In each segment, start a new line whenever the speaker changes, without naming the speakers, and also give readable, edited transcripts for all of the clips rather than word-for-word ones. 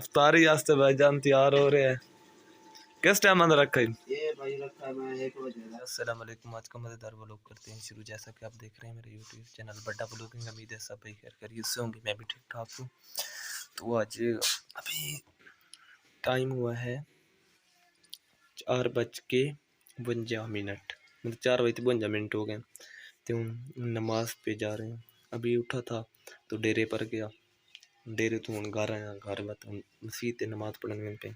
अफ्तारी वास्ते भाईजान तैयार हो रहे हैं। किस टाइम अंदर रखा
ये भाई रखा है मैं 1 बजे।
अस्सलाम वालेकुम। आज का मज़ेदार व्लॉग करते हैं शुरू। जैसा कि आप देख रहे हैं मेरे यूट्यूब चैनल बड्डा व्लॉगिंग। उम्मीद है सब खैर खैरियत से होंगे, मैं भी ठीक ठाक हूँ। तो आज अभी टाइम हुआ है 4:52, मतलब 4:52 हो गए। तो नमाज पे जा रहे हैं। अभी उठा था तो डेरे पर गया, डेरे तो हूँ घर आया। घर बात मसीह ते नमाज पढ़न गए पे,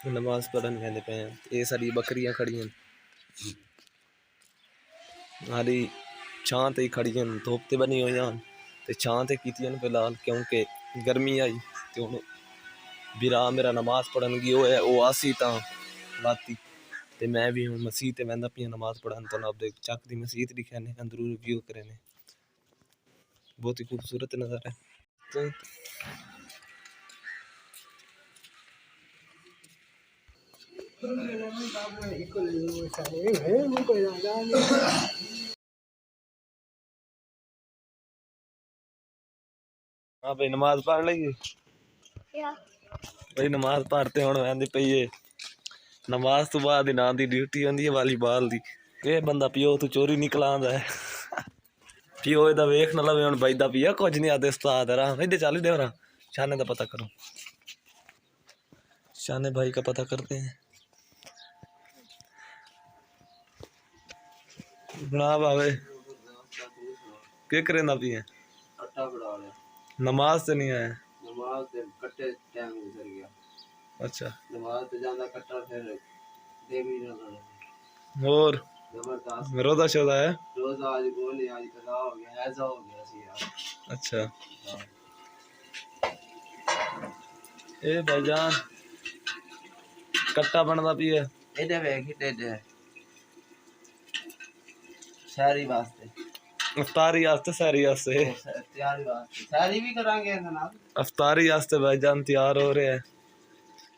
नमाज पढ़न कहते पे। ये सारी बकरियां खड़ी हैं, हाली छां ते खड़ी हैं, धुप ते बनी हुई हैं ते छां ते कीतियां फिलहाल, क्योंकि गर्मी आई। तो हूँ बिरा मेरा नमाज पढ़न गयो है, वो आसी ता राती ते मैं भी हूँ मसीह ते वहदा पिया नमाज पढ़न। तो आप देख चक दी मसीह दिखे ने, अंदरू रिव्यू करे ने, बहुत ही खूबसूरत नज़ारा है। तो हाँ भाई नमाज पढ़ लगी भाई, नमाज पढ़ते हुण आंदी पई है। नमाज तो बाद ना दी ड्यूटी होंदी है वालीबाल दी। ये बंदा पियो तू चोरी निकला आंदा है पियो इहदा वेख ना लवे हुण बजदा पिया कुछ नहीं आते उस्ताद रा इधर चल दे रहा। शाने का पता करो, शाने भाई का पता करते हैं। बना भावे के करेंदा पिए
कट्टा बड़ा है।
नमाज से नहीं आया,
नमाज से कट्टे टाइम गुजर गया।
अच्छा
नमाज से जाना कट्टा फिर दे भी ना
और
जबरदस्त
रोजा शोदा है।
रोजा आज बोले आज कदा हो गया, ऐसा हो गया सी यार।
अच्छा ए भाईजान कट्टा बनदा पिए
एडे वेख एडे शहरी वास्ते
अफ्तारी वास्ते सारी वास्ते
तैयारी वास्ते सारी भी करांगे जनाब।
अफ्तारी वास्ते भाईजान तैयार हो रहे हैं।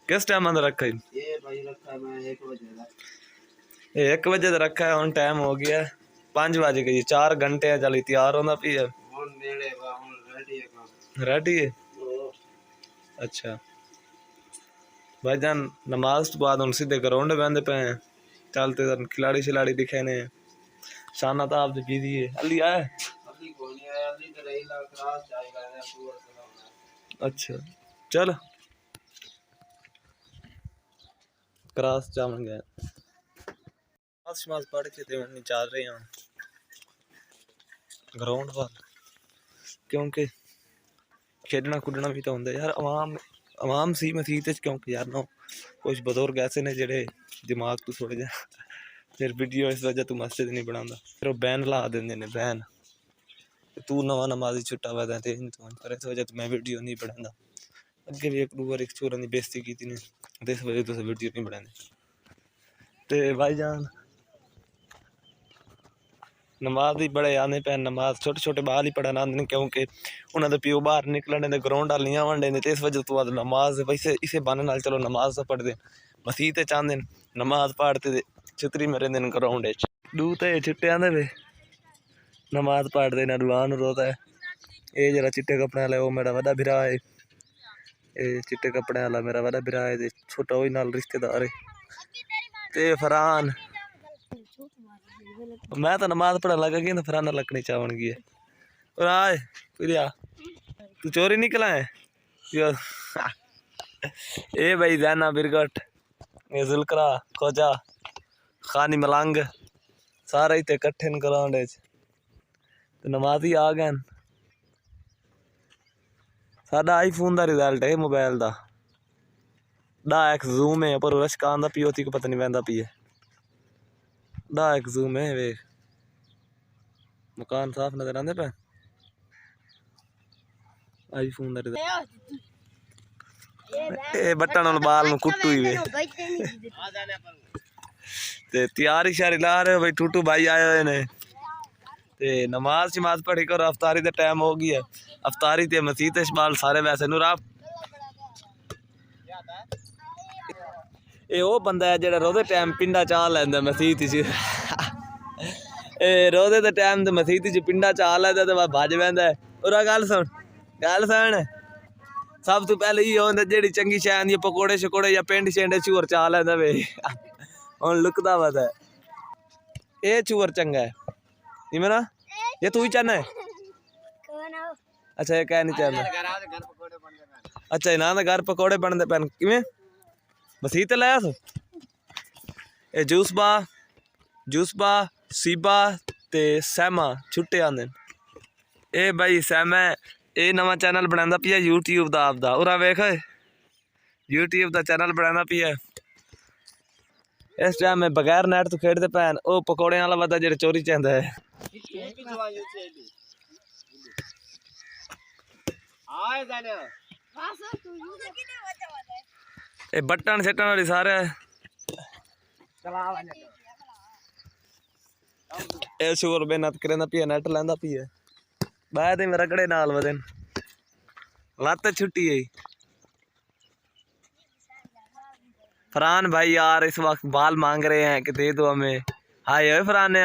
किस टाइम अंदर रखा
ये भाई रखा है मैं 1 बजे का।
1 बजे तो रखा है, हुण टाइम हो गया 5 बज गई, 4 घंटे चली तैयार होना पी है।
हुण नेड़े वा हुण रेडी है काम
रेडी है। अच्छा भाईजान नमाज तो बाद हम सीधे ग्राउंड बहते पे हैं, चलते खिलाड़ी शिलाड़ी दिखे ने। शाना तो आप बिजी है अली आए।
अली कोई नहीं आया, अली तो रही ला क्रास जाएगा है पूरा सलाम।
अच्छा चल क्रास जावन गए नमाज पढ़ के ते चल रहे हैं ग्राउंड वाल, क्योंकि खेलना कुदना भी तो होंगे यार। अवाम सी मसीत क्योंकि यार ना कुछ बुजुर्ग ऐसे ने जेडे दिमाग तो थोड़े जा फिर वीडियो इस वजह तू मस्जिद नहीं बनाता, फिर वो बैन ला देंगे ने बैन तू नवा नमाजी छुट्टा वह फिर इस वजह तो मैं वीडियो नहीं बनाता। अगे भी एक दो बार एक चोर की बेइज्जती की ने, इस वजह तो वीडियो नहीं बनाने। तो भाईजान नमाज ही बड़े आने पे, नमाज छोटे छोटे बाल ही पढ़ना आते, क्योंकि उन्होंने प्यो बाहर निकलने दे ग्राउंड वाल नहीं आवन देंगे। तो इस वजह तो बाद नमाज वैसे इसे बहाने नाल चलो नमाज तो पढ़ते मसीह ते चाहते नमाज पढ़ते छुतरी मेरे दिन ग्राउंड दू तो चिट्टे आंदे वे नमाज पढ़ते ना दुआन रोता है। ये जरा चिट्टे कपड़े वाला वो मेरा वड्डा भरा है, ये चिट्टे कपड़े वाला मेरा वड्डा भरा है, छोटा वही नाल रिश्तेदार है। ते फरहान मैं तो नमाज पढ़ने लगा कि फराना लकड़ी चावन की है और आए फिर तू चोरी निकला है ए भाई जैना बिरगट ये जुलकरा खोजा खानी मलंग सारे इतने कट्ठे ग्राउंड तो नमाजी आ गए। साडा आईफोन का रिजल्ट है मोबाइल का 10x जूम है, पर रश का आंदा पियो को पता नहीं वहदा पी है। 10x जूम है वे मकान साफ नजर आंदे पे आईफोन का रिजल्ट ए बटन बाल नु कुट्टू ही वे ते तैयारी शारी ला रहे हो भाई। टूटू भाई आए हुए ने ते नमाज शमाज पढ़ी करो, अफ्तारी का टाइम हो गया। अफ्तारी ते मसीह ते शमाल सारे वैसे नूर आप ये वो बंदा है जेड़ा रोजे टाइम पिंडा चाह लैंदा मसीह च रोजे दे टाइम ते मसीह च पिंडा चाह लैंदा ते भज बहंदा है। और गल सुन सब तो पहले ही होंदा जेड़ी चंगी शै आंदी पकौड़े शकोड़े या पिंड शेंडे चूर चा लैंदा वे हुन लुकदा वदा ए चूर चंगा है इमरा ये तू ही चाहना है अच्छा ये कह नहीं चाहना अच्छा इन्हां दा घर पकौड़े बनदे पैन किवें मसीह ते लाया तू ए जूस बा सीबा ते सैमा छुट्टे आंदे ए भाई सैमा ए नवा चैनल बनांदा पिया यूट्यूब दा आपदा उरा वेख यूट्यूब दा चैनल बनाना पिया इस टाइम में बगैर नेट तो खेडदे पैन ओ पकौड़े वाला वदा जेड़े चोरी चांदा है ए बटन सेटन वाली सारे ए शोर बेनत करेंदा पिया नेट लैंदा पिया बाद में रगड़े नाल वदन लत छुट्टी है फरहान भाई यार इस वक्त बाल मांग रहे हैं कि दे दो हमें हाय ओए फरहान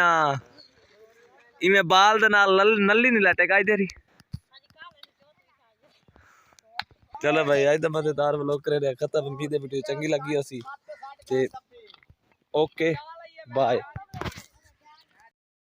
इवें बाल दे नाल नल्ली नहीं लटेगा इधर ही चलो भाई आज दा मजेदार व्लॉग करे खत्म वीडियो चंगी लगी होसी ते ओके बाय।